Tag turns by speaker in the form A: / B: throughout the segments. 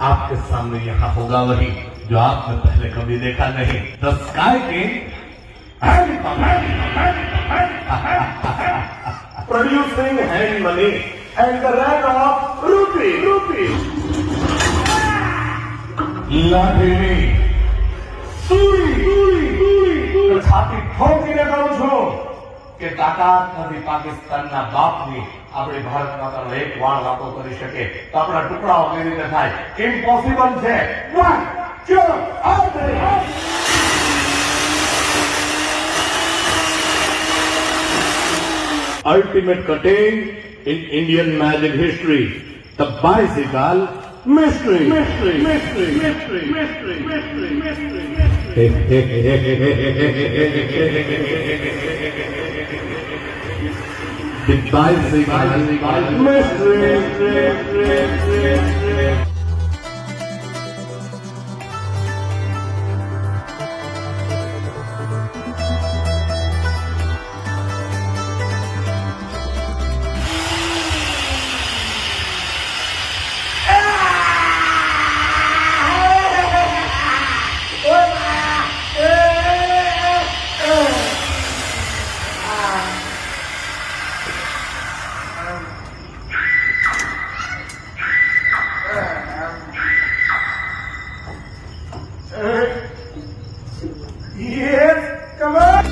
A: आपके सामने यहाँ होगा वही जो आपने पहले कभी देखा नहीं। The sky king producing hand money and the run of rupee. લાઠીની સુરી છાતી ઠોકીને કહું છું કે તાકાત નથી પાકિસ્તાનના બાપની આપણી ભારત માતાનો એક વાળ વાતો કરી શકે તો આપણા ટુકડાઓ કેવી રીતે થાય? ઇમ્પોસિબલ છે. 1 2 3 Ultimate cutting in Indian magic history. The bicycle mystery. The bicycle mystery. Yes, come on.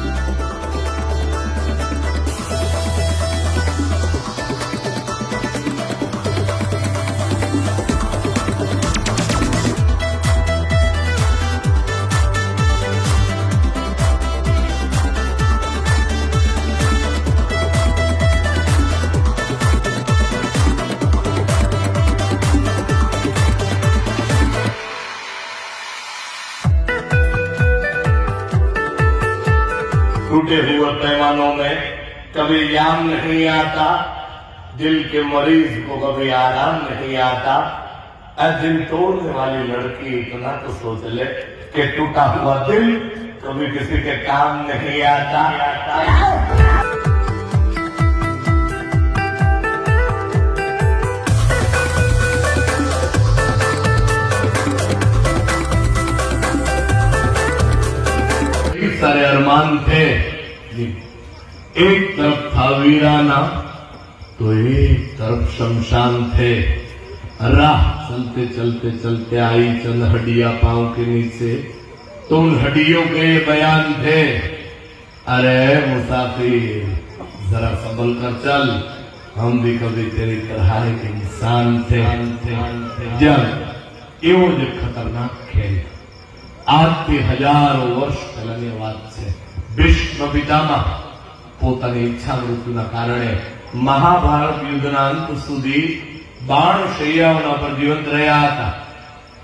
A: टूटे हुए पैमानों में कभी याम नहीं आता, दिल के मरीज को कभी आराम नहीं आता। दिल तोड़ने वाली लड़की इतना तो सोच ले कि टूटा हुआ दिल कभी किसी के काम नहीं आता। सारे अरमान थे, एक तरफ था वीराना तो एक तरफ शमशान थे। राह चलते चलते चलते आई चंद हड्डियां पांव के नीचे, तो उन हड्डियों के ये बयान थे, अरे मुसाफिर जरा संभल कर चल, हम भी कभी तेरी तरह के इंसान थे। जब एवो जो खतरनाक खेल આજથી હજારો વર્ષ પહેલાની વાત છે. ભીષ્મ પિતામહ પોતાની ઈચ્છા મૃત્યુના કારણે મહાભારત યુદ્ધના અંત સુધી બાણશૈયાઓના પર જીવંત રહ્યા હતા.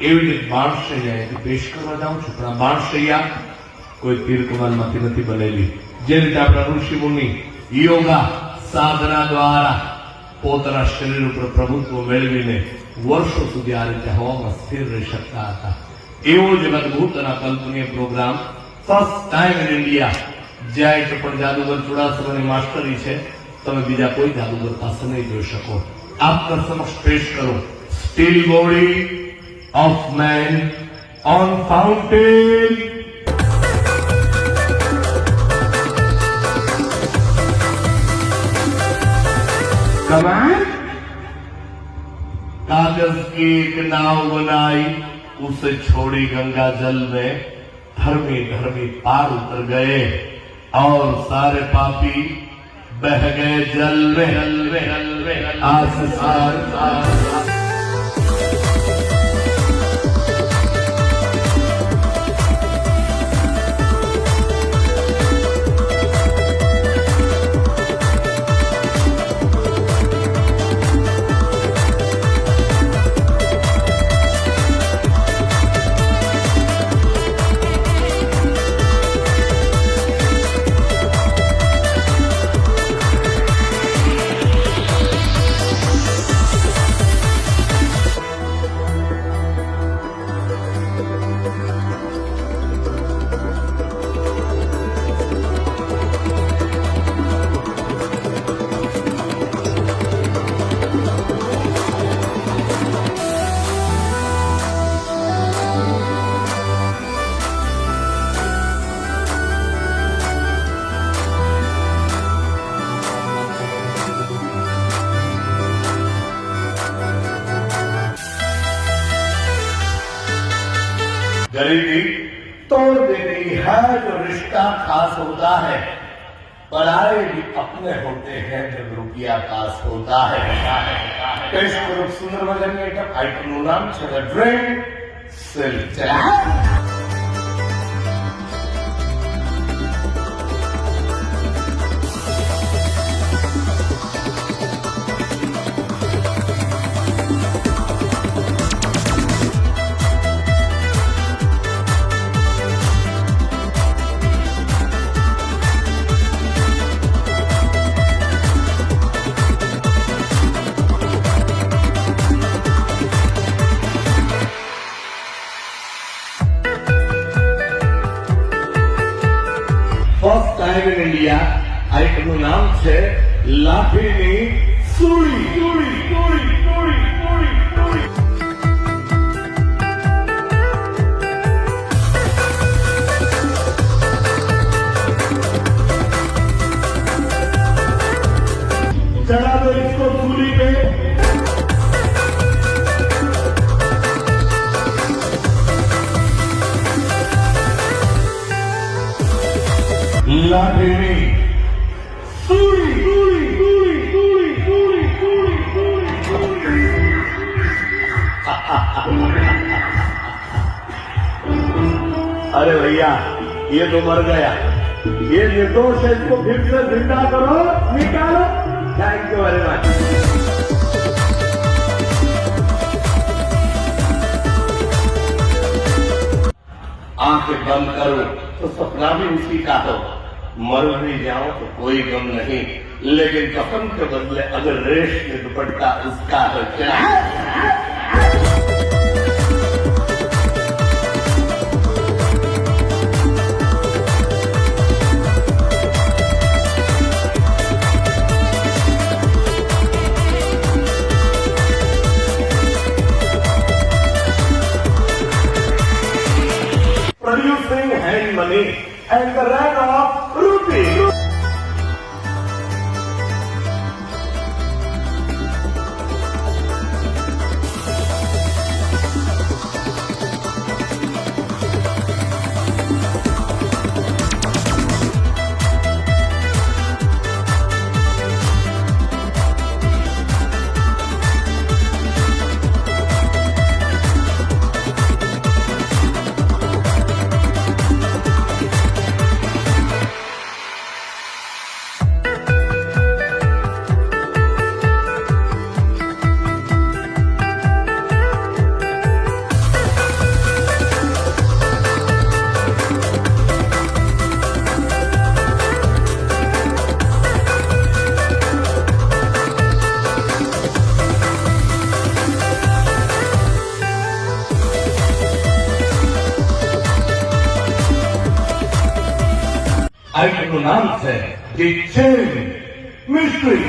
A: એવી રીતે બાણશૈયા એટલે પેશ કરવા જાઉં છું, પણ આ બાણશૈયા કોઈ તીર કમાનમાંથી નથી બનેલી. જે રીતે આપણા ઋષિ મુનિ યોગા સાધના દ્વારા પોતાના શરીર ઉપર પ્રભુત્વ મેળવીને વર્ષો સુધી આ રીતે હવામાં સ્થિર રહી શકતા હતા. એવો જ અદભુત અને કલ્પનીય programme first time in India. જ્યાં પણ જાદુગર ચુડાસમાની માસ્ટરી છે, તમે બીજા કોઈ જાદુગર પાસે નહીં જોઈ શકો. આપના સમક્ષ પેશ કરો steel body of main on fountain. कमाल कागज की एक नाव बनाई, उसे छोड़ी गंगा जल में, धर्मी धर्मी पार उतर गए और सारे पापी बह गए जल में। गरीबी तोड़ देती है जो रिश्ता खास होता है, पराए भी अपने होते हैं जब रुपया पास होता है। ટેસ્ટ કરો સુંદર મજાની આઈટમ. આઈટમનું નામ છે the drain silk. First time in India આઈટમનું નામ છે લાઠીની સુળી. चढ़ा दो इसको सूली पे. લાઠીની अरे भैया ये तो मर गया, ये निर्दोष है, इसको फिर से जिंदा करो, निकालो. Thank you very much. आंखें बंद करो तो सपना भी उसी का हो. मर भी जाओ तो कोई गम नहीं, लेकिन कफन के बदले अगर रेशमी दुपट्टा उसका है क्या? Producing hand money and the run of rupee. આઈટમનું નામ છે ધી ચેન મિસ્ટ્રી.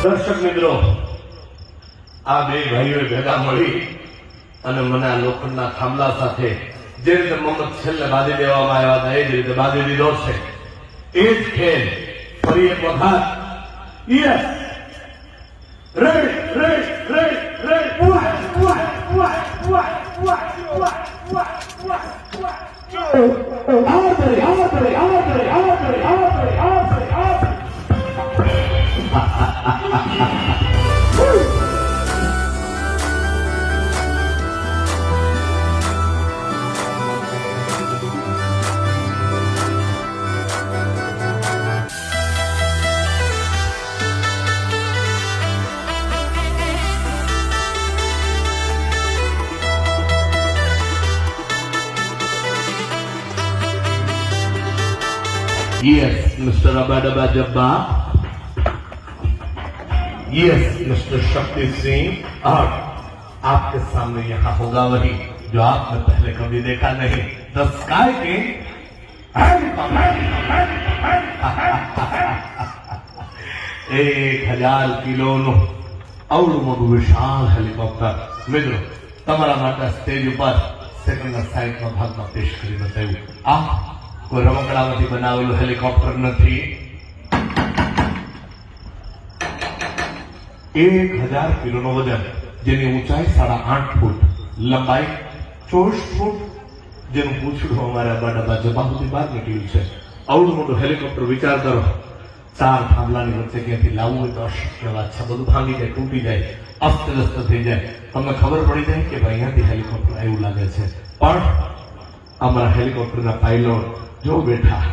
A: દર્શક મિત્રો, આ બે ભાઈઓએ ભેગા મળી અને મને આ લોખંડના થાંભલા સાથે જે રીતે મમ્મત છેલ્લે બાંધી દેવામાં આવ્યા હતા એ જ રીતે બાંધી દીધો છે. એ જ ખેલ ફરી એક વખત. Yes, ready ready ready ready. Yes, Mr. Abadaba Jabba. Yes, Mr. Shakti Singh. और आपके सामने यहाँ होगा वही जो आपने पहले कभी देखा नहीं, द स्काई किंग। 1000 કિલોનું અવળું મોટું વિશાળ હેલિકોપ્ટર મિત્રો તમારા માટે સ્ટેજ ઉપર સેકન્ડના સાઈડના ભાગમાં પેશ કરી બતાવ્યું. આ કોઈ રમકડામાંથી બનાવેલું હેલિકોપ્ટર નથી. 1000 કિલોનું વજન, જેની ઊંચાઈ 8.5 ફૂટ, લંબાઈ 24 ફૂટ, જેનું પૂછડું અમારા બાડાબા જબા સુધી બહાર નીકળ્યું છે. અવળું મોટું હેલિકોપ્ટર વિચાર કરો, 4 થાંભલાની વચ્ચે ક્યાંથી લાવવું હોય તો અશક્ય વાત છે. બધું ભાંગી જાય, તૂટી જાય, અસ્તવ્યસ્ત થઈ જાય. તમને ખબર પડી જાય કે ભાઈ અહીંયાથી હેલિકોપ્ટર આવ્યું લાગે છે. પણ અમારા હેલિકોપ્ટરના પાયલોટ જો બેઠા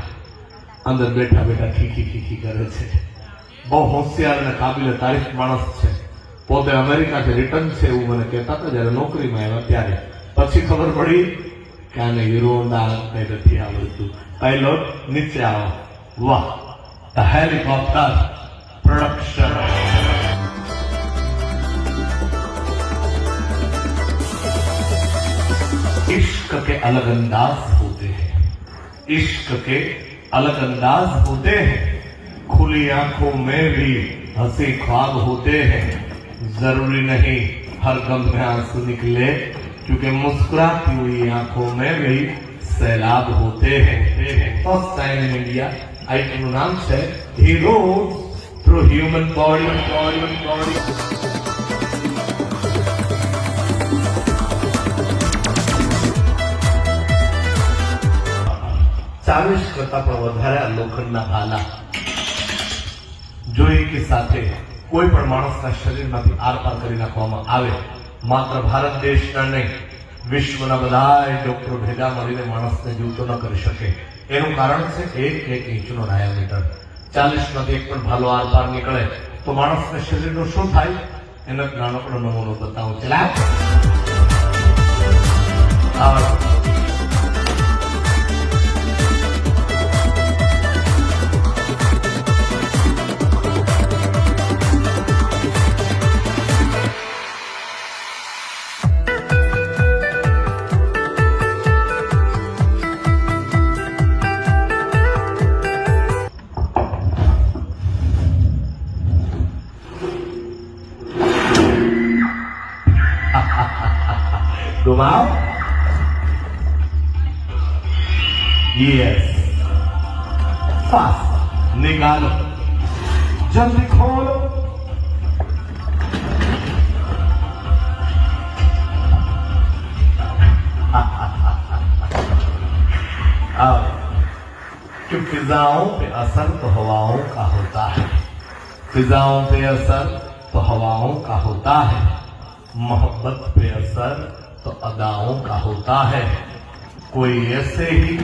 A: અંદર બેઠા બેઠા ખીખી ખીખી કરે છે. બહુ હોશિયાર અને કાબિલે તારીફ માણસ છે. પોતે અમેરિકાથી રિટર્ન છે એવું મને કહેતા હતા જયારે નોકરીમાં આવ્યા ત્યારે. પછી ખબર પડી કે આને હીરોના કઈ નથી આવડતું. પાયલોટ નીચે આવો. વાહ, ધ હેલિકોપ્ટર प्रोडक्शन। इश्क के अलग अंदाज होते हैं, इश्क के अलग अंदाज होते हैं, खुली आंखों में भी हंसी ख्वाब होते हैं। जरूरी नहीं हर गम में आंसू निकले, क्योंकि मुस्कुराती हुई आंखों में भी सैलाब होते हैं। First time in India item नाम है हीरो थ्रू ह्यूमन बॉडी। 40 કરતા પણ વધારે લોખંડના ભાલા જો એકી સાથે કોઈ પણ માણસના શરીરમાંથી આરપાર કરી નાખવામાં આવે, માત્ર ભારત દેશના નહીં વિશ્વના બધા ડોક્ટરો ભેગા મળીને માણસને જીવતો ન કરી શકે. એનું કારણ છે 1 ઇંચનો ડાયામીટર. 40 માંથી એક પણ ભાલો આરપાર નીકળે તો માણસના શરીરનું શું થાય એનો એક નાનકડો નમૂનો બતાવું. ચલા घुमाओ. यस, फास्ट निकालो, जल्दी खोलो. अब कि फिजाओं पे असर तो हवाओं का होता है, फिजाओं पे असर तो हवाओं का होता है, मोहब्बत पे असर तो अदाओं का होता है. कोई ऐसे ही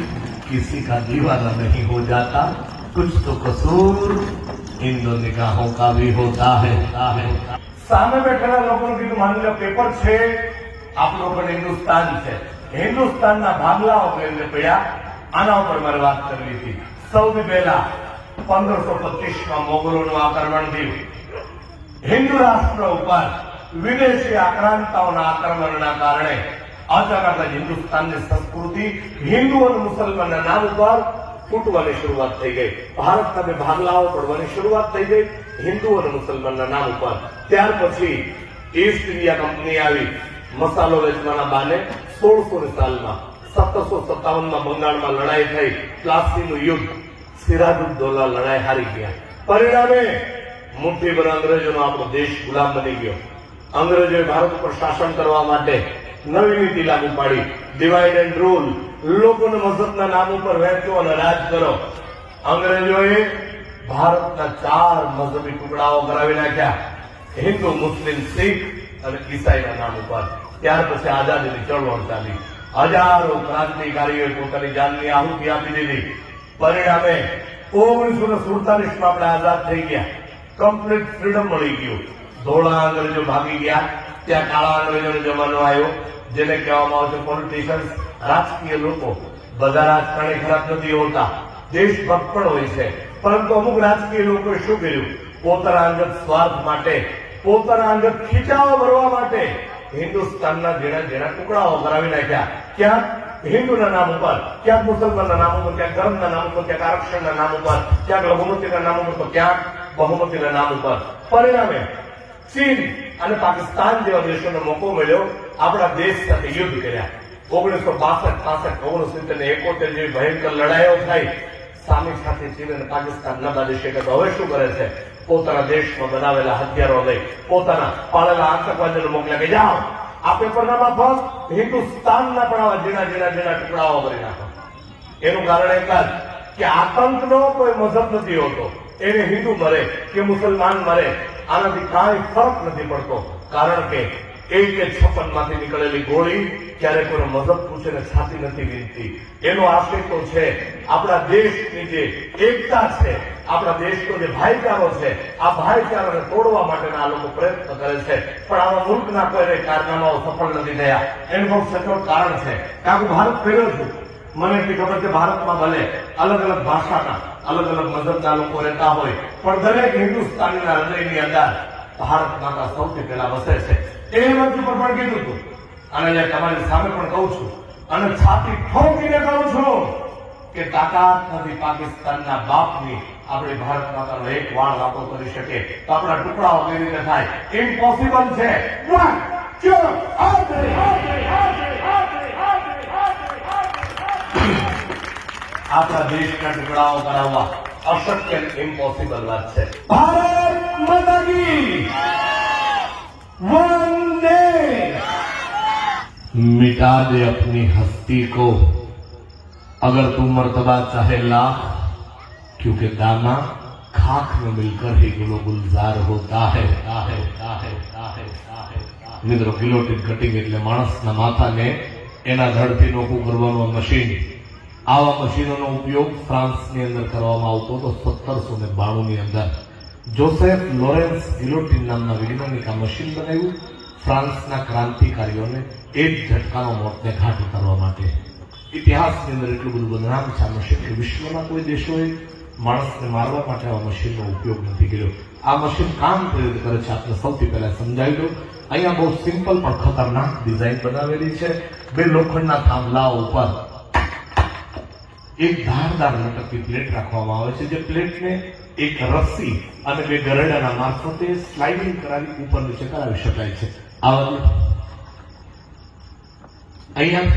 A: किसी का दीवाना नहीं हो जाता, कुछ तो कसूर इन दो निगाहों का भी होता है. સામે બેઠેલા લોકોનું કીધું માની લો પેપર છે, આપણો પણ હિન્દુસ્તાન છે, હિન્દુસ્તાનના ભાગલાઓ કરીને પડ્યા. આના ઉપર મારે વાત કરવી હતી. સૌથી પહેલા 1525માં મોગલોનું આક્રમણ થયું. હિન્દુ રાષ્ટ્ર ઉપર વિદેશી આક્રાંતાઓના આક્રમણના કારણે અચાનક જ હિન્દુસ્તાનની સંસ્કૃતિ હિન્દુ અને મુસલમાનના નામ ઉપર તૂટવાની શરૂઆત થઈ ગઈ. ભારતના બે ભાગલાઓ પડવાની શરૂઆત થઈ ગઈ હિન્દુ અને મુસલમાનના નામ ઉપર. ત્યાર પછી ઈસ્ટ ઇન્ડિયા કંપની આવી મસાલો વેચવાના બાને 1600 સાલમાં 1757માં બંગાળમાં લડાઈ થઈ, પ્લાસીનું યુદ્ધ, સિરાજુદ્દૌલા લડાઈ હારી ગયા. પરિણામે મુઠ્ઠીભર અંગ્રેજોનો આપણો દેશ ગુલામ બની ગયો. અંગ્રેજોએ ભારત ઉપર શાસન કરવા માટે નવી નીતિ લાગુ પાડી, ડિવાઇડ એન્ડ રૂલ, લોકોને મઝહબના નામ ઉપર વહેંચો અને રાજ કરો. અંગ્રેજોએ ભારતના 4 મઝહબી ટુકડાઓ કરાવી નાખ્યા, હિન્દુ, મુસ્લિમ, શીખ અને ઈસાઈના નામ ઉપર. ત્યાર પછી આઝાદીની ચળવળ ચાલી. હજારો ક્રાંતિકારીઓએ પોતાની જાનની આહુતિ આપી દીધી. પરિણામે 1947માં આપણે આઝાદ થઈ ગયા, કમ્પ્લીટ ફ્રીડમ મળી ગયું. ધોળા અંગ્રેજો ભાગી ગયા, ત્યાં કાળા અંગ્રેજોનો જમાનો આવ્યો, જેને કહેવામાં આવે છે પોલિટિશિયન્સ, રાજકીય લોકો. બધા રાજકારણી ખરાબ નથી હોતા,
B: દેશભક્ત પણ હોય છે, પરંતુ અમુક રાજકીય લોકોએ શું કર્યું? પોતાના અંગત સ્વાર્થ માટે, પોતાના અંગત ખીચાઓ ભરવા માટે હિન્દુસ્તાનના ઝીણા ઝીણા ટુકડાઓ કરાવી નાખ્યા. ક્યાંક હિન્દુના નામ ઉપર, ક્યાંક મુસલમાનના નામ ઉપર, ક્યાંક ધર્મના નામ ઉપર, ક્યાંક આરક્ષણના નામ ઉપર, ક્યાંક લઘુમતીના નામ ઉપર, તો ક્યાંક બહુમતીના નામ ઉપર. પરિણામે ચીન અને પાકિસ્તાન જેવા દેશોને મોકો મળ્યો આપણા દેશ સાથે યુદ્ધ કર્યા. 1962, 65, 69 ને 71 જેવી ભયંકર લડાઈઓ થઈ. સામી સાથે ચીન અને પાકિસ્તાન ન બાંધી શકે તો હવે શું કરે છે? પોતાના દેશમાં બનાવેલા હથિયારો લઈ પોતાના પાળેલા આતંકવાદીઓને મોકલ્યા કે જાઓ આ પેપરનામાં ફક્ત હિન્દુસ્તાનના પણ આવા ઝીણા ઝીણા ઝીણા ટુકડાઓ કરી નાખો. એનું કારણ એક જ કે આતંકનો કોઈ મઝહબ નથી હોતો. એને હિન્દુ મરે કે મુસલમાન મરે આનાથી કાંઈ ફરક નથી પડતો. કારણ કે AK-56 માંથી નીકળેલી ગોળી ક્યારે કોઈ મઝહબ પૂછીને છાતી નથી વીંધતી. એનો આશય તો છે આપણા દેશની જે એકતા છે, આપણા દેશનો જે ભાઈચારો છે, આ ભાઈચારાને તોડવા માટેના આ લોકો પ્રયત્ન કરે છે. પણ આવા મુલ્કના કોઈ કારનામાઓ સફળ નથી થયા. એનું બહુ સચોટ કારણ છે. કારણ કે ભારત ફેર્યો છું, મને એટલી ખબર છે ભારતમાં ભલે અલગ અલગ ભાષાના અલગ અલગ મઝહબના લોકો રહેતા હોય, પણ દરેક હિન્દુસ્તાનીના હૃદયની અંદર ભારત માતા સૌથી પહેલા વસે છે. એ મંચ ઉપર પણ કીધું હતું અને અહીંયા તમારી સામે પણ કહું છું અને છાતી ઠોકીને કહું છું કે તાકાત નથી પાકિસ્તાનના બાપની આપણી ભારત માતાનો એક વાળ વાતો કરી શકે તો આપણા ટુકડાઓ કેવી રીતે થાય? ઇમ્પોસિબલ છે. આપણા દેશના ટુકડાઓ કરાવવા અશક્ય, ઇમ્પોસિબલ વાત છે. ભારત માતા કી वंदे।
A: मिटा दे अपनी हस्ती को अगर तू मर्तबा चाहे लाख, क्योंकि दाना खाक में मिलकर ही गुलो गुलजार होता है. મિત્રો, ગિલોટીન કટિંગ એટલે માણસના માથાને એના ધડથી નોખું કરવાનું મશીન. આવા મશીનોનો ઉપયોગ ફ્રાન્સની અંદર કરવામાં આવતો હતો 1792 ની અંદર. જોસેફ લોરેન્સ ગિલોટીન નામના વૈજ્ઞાનિક આ મશીન બનાવ્યું ફ્રાન્સના ક્રાંતિકારીઓને એક ઝટકાનો મોતને ઘાટ ઉતારવા માટે. ઇતિહાસની અંદર એટલું બધું બદનામ છે આ મશીન કે વિશ્વના કોઈ દેશોએ માણસને મારવા માટે આ મશીનનો ઉપયોગ નથી કર્યો. આ મશીન કામ કેવી રીતે કરે છે આપને સૌથી પહેલા સમજાવી દઉં. અહીંયા બહુ સિમ્પલ પણ ખતરનાક ડિઝાઇન બનાવેલી છે. બે લોખંડના થાંભલાઓ ઉપર એક ધારદાર લટકતી પ્લેટ રાખવામાં આવે છે, જે પ્લેટને એક રસ્સી અને બે ગરડાના મારફતે સ્લાઇડિંગ કરાવી ઉપર નીચે કરાવી શકાય છે. અહીંયા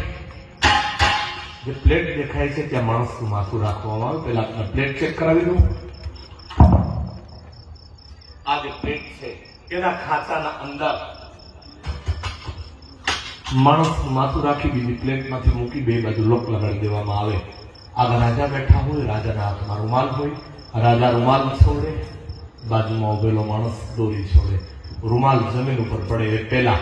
A: જે પ્લેટ દેખાય છે ત્યાં માણસનું માથું રાખવામાં આવે. પહેલા આપણે પ્લેટ ચેક કરાવી દઉં. આ જે પ્લેટ છે એના ખાંચાના અંદર માણસનું માથું રાખી બીજી પ્લેટમાંથી મૂકી બે બાજુ લોક લગાડી દેવામાં આવે. આગળ રાજા બેઠા હોય, રાજાના હાથમાં રૂમાલ હોય, રાજા રૂમાલ છોડે, બાજુમાં ઉભેલો માણસ દોરી છોડે. રૂમાલ જમીન ઉપર પડે એ પહેલા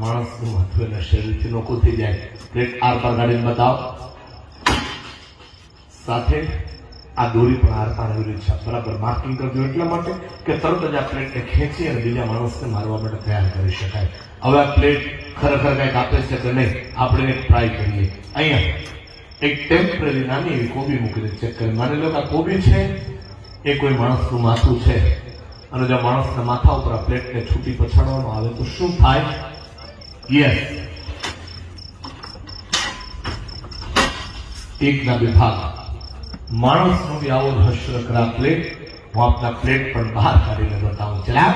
A: માણસનું માથું એના શરીરથી નોખું થઈ જાય. પ્લેટ આર પાર ગાડીને બતાવો. સાથે આ દોરી પણ આર પાર આવી રહી છે. બરાબર માર્કિંગ કરજો એટલા માટે કે તરત જ આ પ્લેટને ખેંચી અને બીજા માણસને મારવા માટે તૈયાર કરી શકાય. હવે આ પ્લેટ ખરેખર કંઈક આપે છે કે નહીં આપણે એક ટ્રાય કરીએ. અહીંયા એક ટેમ્પરરી નાની એવી કોબી મૂકીને ચેક કરી. માની લો કે આ કોબી છે એ કોઈ માણસનું માથું છે અને જો માણસના માથા ઉપર આ પ્લેટને છૂટી પછાડવામાં આવે તો શું થાય? યસ, એકના બે ભાગ. માણસનો બી આવો રહસ્ય કરા પ્લેટ. હું આપના પ્લેટ પણ બહાર કાઢીને બતાવું. ચલા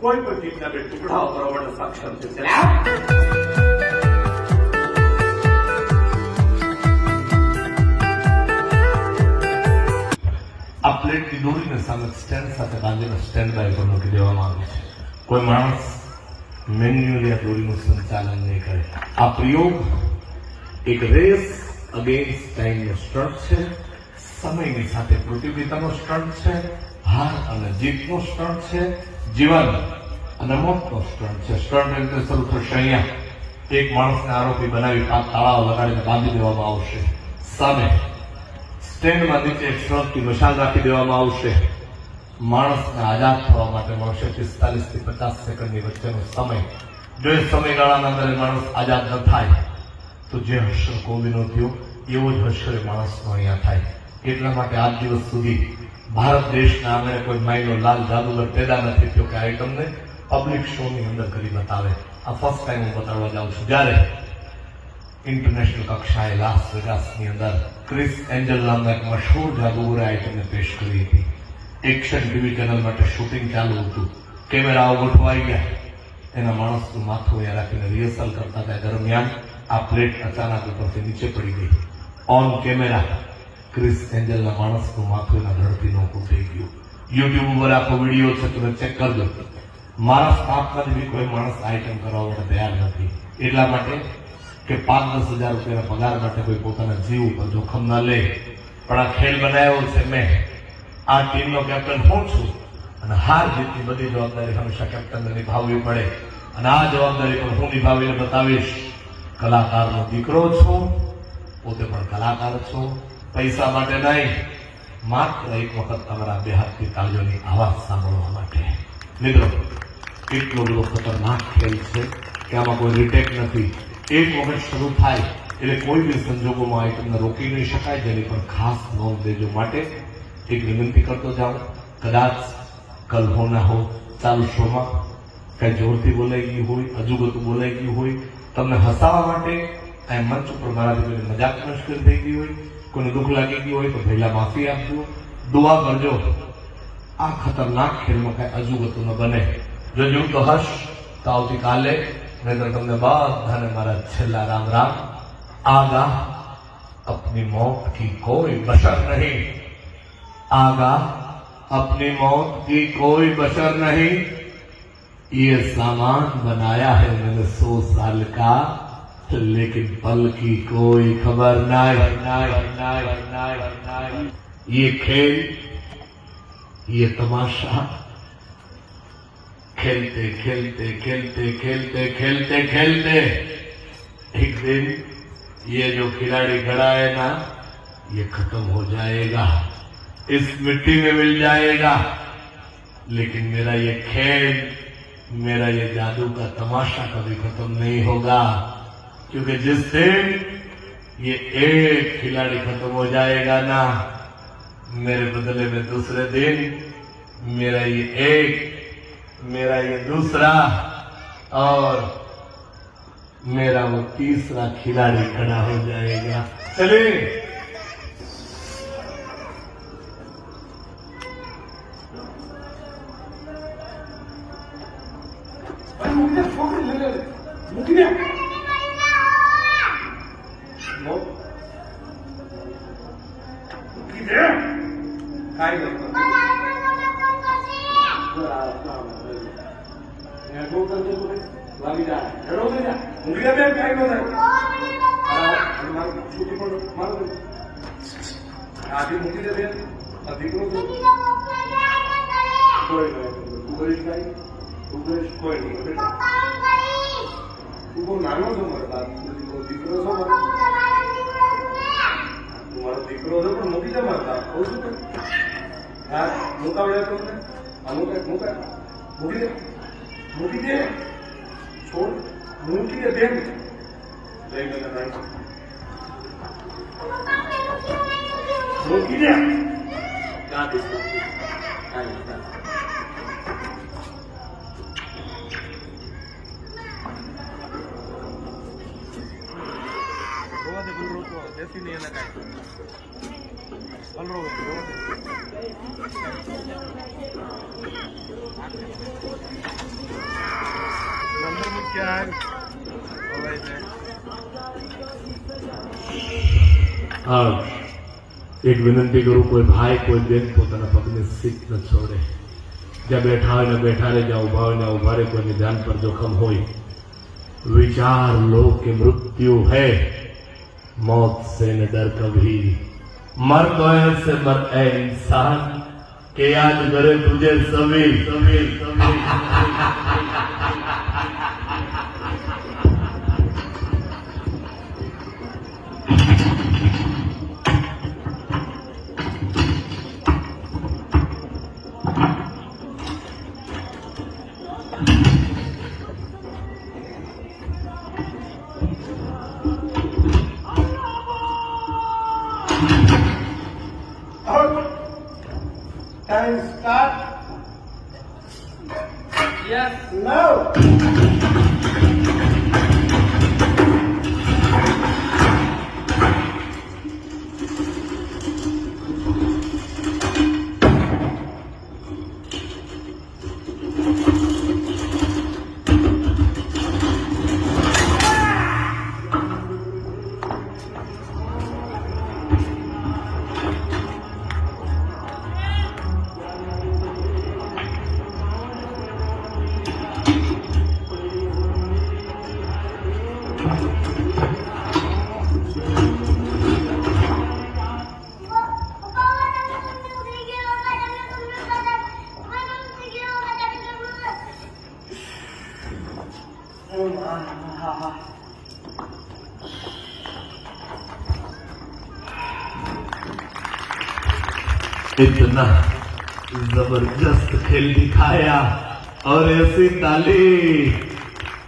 B: કોઈ પણ ચીજના બે ટુકડાઓ કરવા સક્ષમ છે.
A: આ પ્લેટની દોરીને સામે સ્ટેન્ડ સાથે બાંધીને સ્ટેન્ડ બાય પર મૂકી દેવામાં આવે છે. કોઈ માણસ મેન્યુઅલી આ દોરીનું સંચાલન નહીં કરે. આ પ્રયોગ એક રેસ અગેન્સ્ટ ટાઈમનો સ્ટ્રટ છે.
B: સમયની સાથે પ્રતિયોગિતાનો સ્ટન્ટ છે, હાર અને જીતનો સ્ટન્ટ છે, જીવન અને મોતનો સ્ટન્ટ છે. સ્ટન્ટ એટલે શરૂ થશે અહીંયા. એક માણસને આરોપી બનાવી 5 તાળાઓ લગાડીને બાંધી દેવામાં આવશે. સામે સ્ટેન્ડમાં નીચે એક શ્રમથી મશાલ રાખી દેવામાં આવશે. માણસને આઝાદ થવા માટે મળશે 45 થી 50 સેકન્ડની વચ્ચેનો સમય. જો એ સમયગાળાના અંદર માણસ આઝાદ ન થાય તો જે હર્ષર કોબીનો થયો એવો જ હર્ષર માણસનો અહીંયા થાય. એટલા માટે આજ દિવસ સુધી ભારત દેશના આંગણે કોઈ માયનો લાલ જાદુગર પેદા નથી થયો કે આઈટમને પબ્લિક શોની અંદર કરી બતાવે. આ ફર્સ્ટ ટાઈમ હું બતાવવા જાઉં છું. જ્યારે ઇન્ટરનેશનલ કક્ષાએ લાસ વેગાસની અંદર ક્રિસ એન્જલ નામના એક મશહૂર જાદુગરે આઈટમને પેશ કરી હતી. એક્શન ટીવી ચેનલ માટે શૂટિંગ ચાલુ હતું. કેમેરાઓ ગોઠવાઈ ગયા. એના માણસનું માથું અહીંયા રાખીને રિહર્સલ કરતા હતા દરમિયાન આ પ્લેટ અચાનક ઉપરથી નીચે પડી ગઈ. ઓન કેમેરા ક્રિસ એન્જલના માણસનું માથું એના ધડથી નોખું થઈ ગયું. યુટ્યુબ ઉપર આખો વિડીયો છે, તમે ચેક કરજો. મારા સ્ટાફમાંથી બી કોઈ માણસ આઈટમ કરવા માટે તૈયાર નથી. એટલા માટે કે 5-10 હજાર રૂપિયાના પગાર માટે કોઈ પોતાના જીવ ઉપર જોખમ ના લે. પણ આ ખેલ બનાવ્યો છે મેં. આ ટીમનો કેપ્ટન હું છું અને હાર જીતની બધી જવાબદારી હંમેશા કેપ્ટનને નિભાવવી પડે. અને આ જવાબદારી પણ હું નિભાવીને બતાવીશ. કલાકારનો દીકરો છું, પોતે પણ કલાકાર છું. પૈસા માટે નહીં, માત્ર એક વખત તમારા બે હાથની તાળીઓની આવાજ સાંભળવા માટે. મિત્રો, એટલો બધો ખતરનાક ખેલ છે કે આમાં કોઈ રિટેક નથી. એક વખત શરૂ થાય એટલે કોઈ બી સંજોગોમાં આઈટમને રોકી નહીં શકાય. જેની પર ખાસ નોંધ દેજો. માટે એક વિનંતી કરતો જાઉં, કદાચ કલ હો ના હો ચાલુ શોમાં કઈ જોરથી બોલાઈ ગયું હોય, અજુગતું બોલાઈ ગયું હોય, તમને હસાવવા માટે આ મંચ ઉપર મારાથી કોઈ મજાક મશ્કરી થઈ ગઈ હોય, કોઈને દુઃખ લાગી ગયું હોય તો પહેલા માફી આપજો, દુઆ કરજો. આ ખતરનાક ખેલમાં કઈ અજુગતું ન બને. જો જોયું તો હશ તો આવતીકાલે. નહીં તો તમને બધાને મારા છેલ્લા રામ રામ. आगा अपनी मौत की कोई बशर नहीं, आगा अपनी मौत की कोई बशर नहीं, ये सामान बनाया है मैंने 100 साल का, लेकिन पल की कोई खबर नहीं. ये खेल, ये तमाशा खेलते खेलते खेलते खेलते खेलते खेलते एक दिन ये जो खिलाड़ी खड़ा है ना, ये खत्म हो जाएगा, इस मिट्टी में मिल जाएगा. लेकिन मेरा ये खेल, मेरा ये जादू का तमाशा कभी खत्म नहीं होगा. क्योंकि जिस दिन ये एक खिलाड़ी खत्म हो जाएगा ना, मेरे बदले में दूसरे दिन मेरा ये एक, मेरा ये दूसरा और मेरा वो तीसरा खिलाड़ी खड़ा हो जाएगा. चलिए एक विनंती करूं, कोई भाई कोई बेन પોતાના પગને સીટ ન છોડે. જ્યાં બેઠા હોય ને બેઠા રહે, જ્યાં ઉભા હોય ને ઉભા રહે. કોઈને ધ્યાન પર જોખમ હોય, विचार लो कि मृत्यु है, मौत से न डर कभी,
A: मर तो ऐसे मर ए इंसान के याद करे तुझे सभी सभी सभी
C: Time start. Yes. Now.
A: इतना जबरदस्त खेल दिखाया और ऐसी ताली।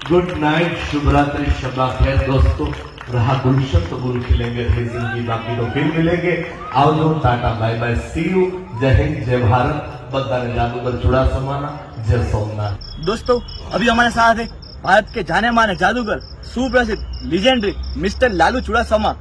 A: गुड नाइट, शुभ रात्रि, शबा खैर दोस्तों। रहा गुलशन तो गुल खिलेंगे, फिर जिंदगी बाकी तो फिर मिलेंगे। आओ tata bye bye, see you, जय हिंद, जय भारत। बधाने जादूगर चुड़ासमाना, जय सोमनाथ।
D: दोस्तों अभी हमारे साथ है भारत के जाने माने जादूगर, सुप्रसिद्ध लीजेंडरी मिस्टर लालू चुड़ासमा।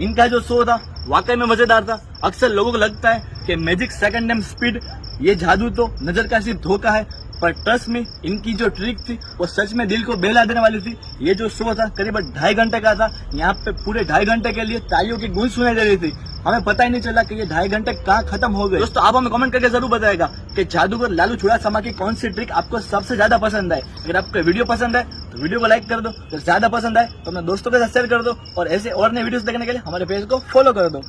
D: इनका जो शो था वाकई में मजेदार था। अक्सर लोगों को लगता है कि मैजिक सेकंड नेम स्पीड, ये जादू तो नजर का सिर्फ धोखा है, पर ट्रस्ट में इनकी जो ट्रिक थी वो सच में दिल को बहला देने वाली थी। ये जो शो था करीबन 2.5 घंटे का था। यहाँ पे पूरे 2.5 घंटे के लिए तालियों की गूंज सुनाई दे रही थी। हमें पता ही नहीं चला कि ये 2.5 घंटे कहाँ खत्म हो गए। दोस्तों आप हमें कमेंट करके जरूर बताएगा कि जादूगर लालू चुड़ासमा की कौन सी ट्रिक आपको सबसे ज्यादा पसंद आए। अगर आपको वीडियो पसंद है तो वीडियो को लाइक कर दो, अगर ज्यादा पसंद आए तो अपने दोस्तों के साथ शेयर कर दो, और ऐसे और नए वीडियोस देखने के लिए हमारे पेज को फॉलो कर दो।